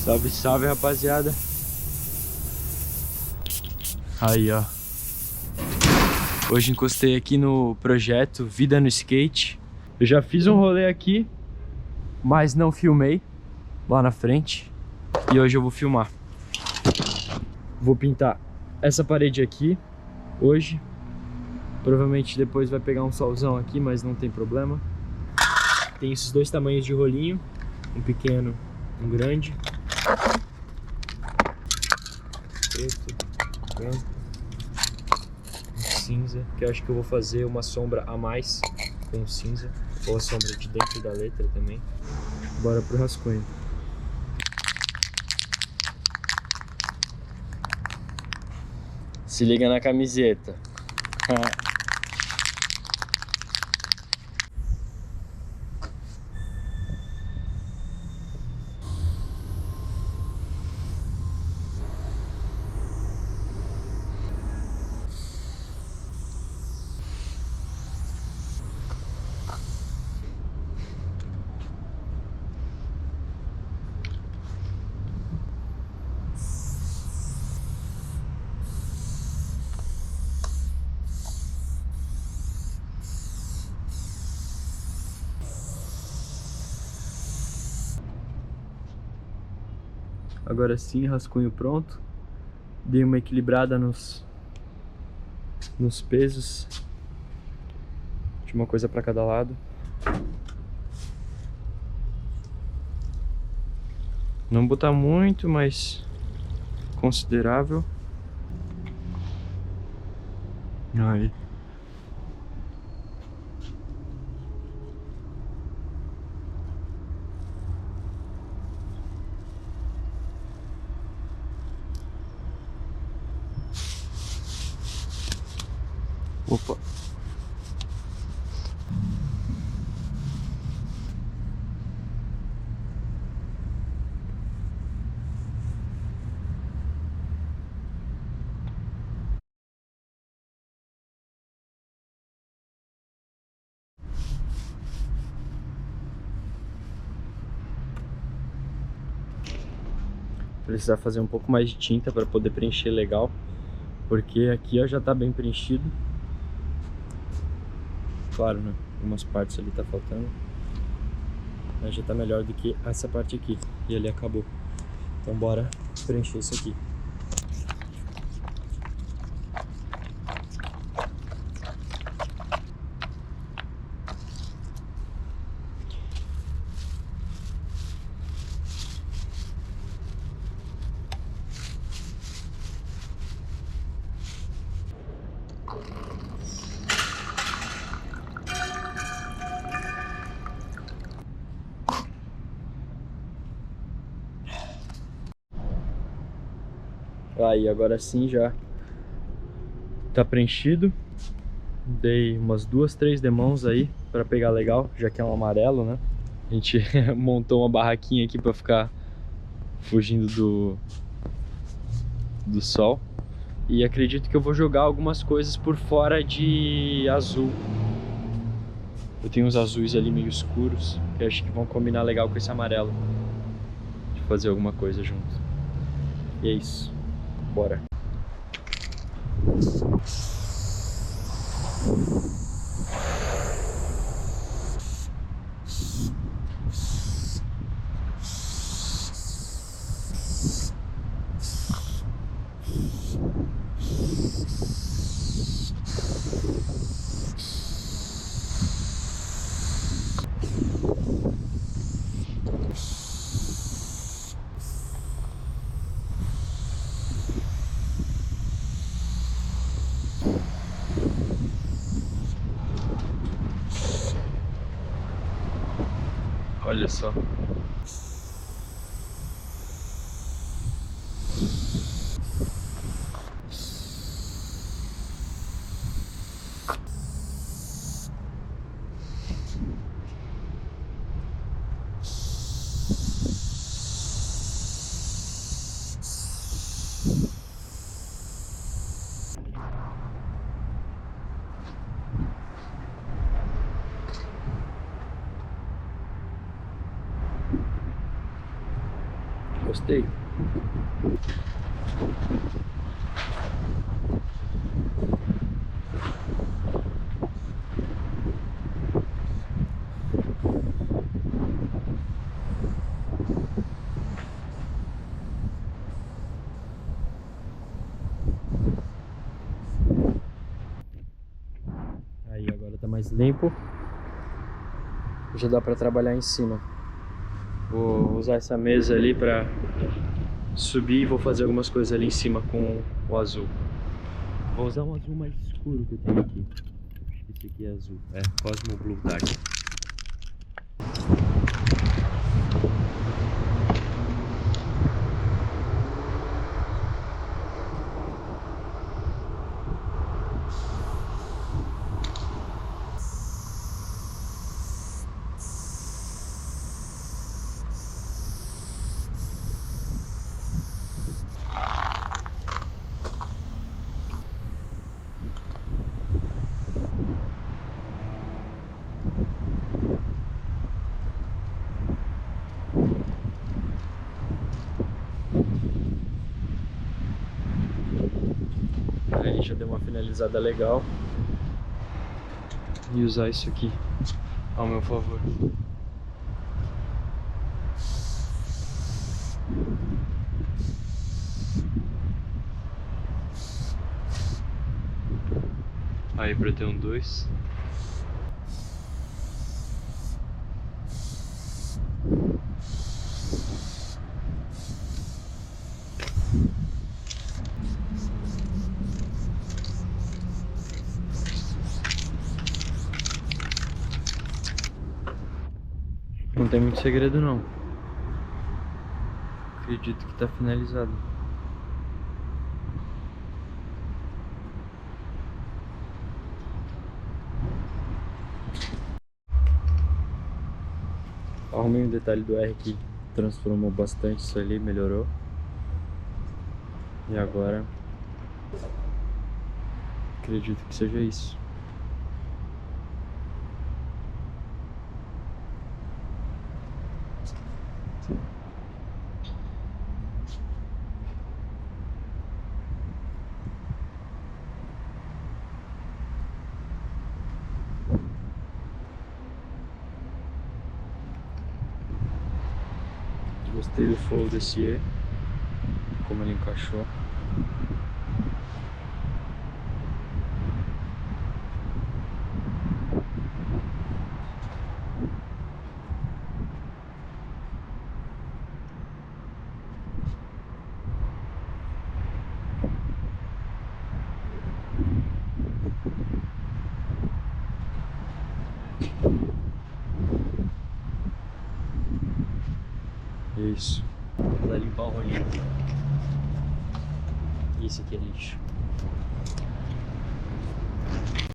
Salve, salve, rapaziada. Aí, ó. Hoje encostei aqui no projeto Vida no Skate. Eu já fiz um rolê aqui, mas não filmei lá na frente. E hoje eu vou filmar. Vou pintar essa parede aqui hoje. Provavelmente depois vai pegar um solzão aqui, mas não tem problema. Tem esses dois tamanhos de rolinho, um pequeno, um grande. Preto, branco, cinza, que eu acho que eu vou fazer uma sombra a mais com cinza, ou a sombra de dentro da letra também. Bora pro rascunho. Se liga na camiseta. Agora sim, rascunho pronto. Dei uma equilibrada nos pesos. De uma coisa para cada lado. Não botar muito, mas considerável. Aí. Opa. Precisar fazer um pouco mais de tinta para poder preencher legal, porque aqui ó, já tá bem preenchido. Claro, né? Algumas partes ali tá faltando, mas já tá melhor do que essa parte aqui. E ali acabou. Então bora preencher isso aqui. Aí, agora sim já tá preenchido. Dei umas 2, 3 demãos aí pra pegar legal, já que é um amarelo, né? A gente montou uma barraquinha aqui pra ficar fugindo do sol. E acredito que eu vou jogar algumas coisas por fora de azul. Eu tenho uns azuis ali meio escuros, que eu acho que vão combinar legal com esse amarelo. De fazer alguma coisa junto. E é isso. Bora. Olha só. Gostei. Aí agora tá mais limpo. Já dá pra trabalhar em cima. Vou usar essa mesa ali pra subir e vou fazer algumas coisas ali em cima com o azul. Vou usar um azul mais escuro que eu tenho aqui. Esse aqui é azul. É Cosmo Blue Dark. Aí já deu uma finalizada legal. E usar isso aqui ao meu favor. Aí pra ter um 2. Não tem muito segredo não. Acredito que tá finalizado. Arrumei um detalhe do R que transformou bastante isso ali, melhorou. E agora acredito que seja isso. Gostei do flow desse E, como ele encaixou. Isso. Vou lá limpar o rolinho. Isso aqui é lixo.